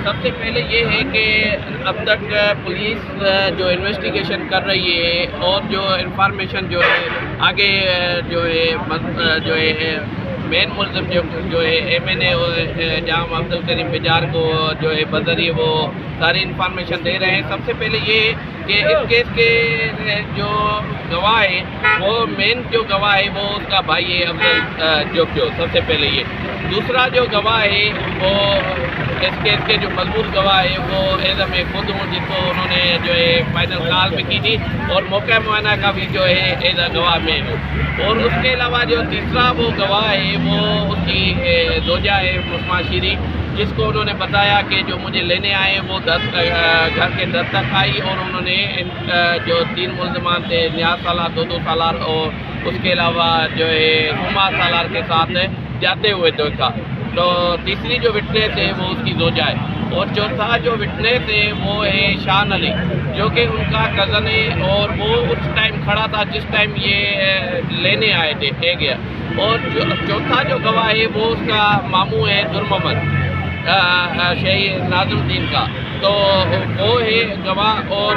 سب سے پہلے یہ ہے کہ اب تک پولیس جو انویسٹیگیشن کر رہی ہے اور جو انفارمیشن جو ہے آگے جو ہے مین ملزم جو ہے ایم این اے جام عبدالکریم بجار کو جو ہے بذریعہ وہ ساری انفارمیشن دے رہے ہیں۔ سب سے پہلے یہ کہ اس کیس کے جو گواہ ہے وہ مین جو گواہ ہے وہ اس کا بھائی ہے افضل سب سے پہلے یہ۔ دوسرا جو گواہ ہے وہ اس کیس کے جو مضبوط گواہ ہے وہ ایزم خود ہوں، جس کو انہوں نے جو ہے فائنل کال بھی کی تھی اور موقع معائنہ کا بھی جو ہے ایزا گواہ میں ہوں۔ اور اس کے علاوہ جو تیسرا وہ گواہ ہے وہ اس کی زوجہ ہے مسمہ شیری، جس کو انہوں نے بتایا کہ جو مجھے لینے آئے وہ گھر کے در تک آئی اور انہوں نے جو 3 ملزمان تھے نیاز سالار 2 سالار اور اس کے علاوہ جو ہے ہما سالار کے ساتھ جاتے ہوئے دیکھا۔ تو تیسری جو وٹنس ہے وہ اس کی زوجہ ہے اور چوتھا جو وٹنس ہے وہ ہے شان علی، جو کہ ان کا کزن ہے اور وہ اس ٹائم کھڑا تھا جس ٹائم یہ لینے آئے تھے گیا۔ اور چوتھا جو گواہ ہے وہ اس کا ماموں ہے در محمد شہید ناظم الدین کا، تو وہ ہے گواہ اور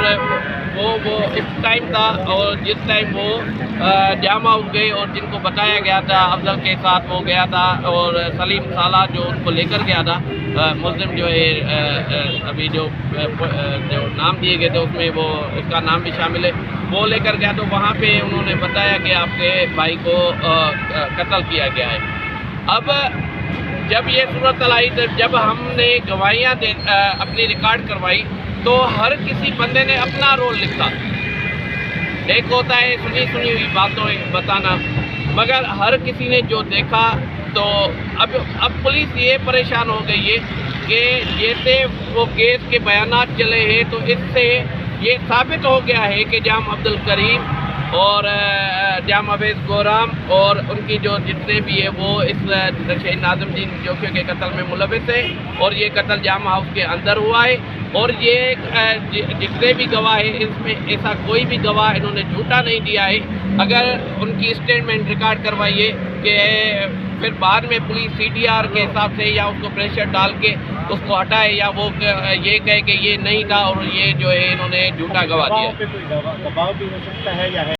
وہ اس ٹائم تھا اور جس ٹائم وہ جامع ہو گئے اور جن کو بتایا گیا تھا افضل کے ساتھ وہ گیا تھا اور سلیم سالار جو ان کو لے کر گیا تھا ملزم جو ہے ابھی جو نام دیے گئے تھے اس میں وہ اس کا نام بھی شامل ہے، وہ لے کر گیا تو وہاں پہ انہوں نے بتایا کہ آپ کے بھائی کو قتل کیا گیا ہے۔ اب جب یہ صورت آئی تو جب ہم نے گواہیاں اپنی ریکارڈ کروائی تو ہر کسی بندے نے اپنا رول لکھا۔ ایک ہوتا ہے سنی ہوئی باتوں بتانا، مگر ہر کسی نے جو دیکھا تو اب پولیس یہ پریشان ہو گئی ہے کہ جیسے وہ کیس کے بیانات چلے ہیں تو اس سے یہ ثابت ہو گیا ہے کہ جام عبدالکریم اور جام اویس گورام اور ان کی جو جتنے بھی ہے وہ اس شہید ناظم الدین جوکیو کے قتل میں ملوث ہے اور یہ قتل جام ہاؤس کے اندر ہوا ہے۔ اور یہ جتنے بھی گواہ ہیں اس میں ایسا کوئی بھی گواہ انہوں نے جھوٹا نہیں دیا ہے۔ اگر ان کی اسٹیٹمنٹ ریکارڈ کروائیے کہ پھر بعد میں پولیس سی ڈی آر کے حساب سے یا اس کو پریشر ڈال کے اس کو ہٹائے یا وہ یہ کہے کہ یہ نہیں تھا اور یہ جو ہے انہوں نے جھوٹا گواہ دیا ہے۔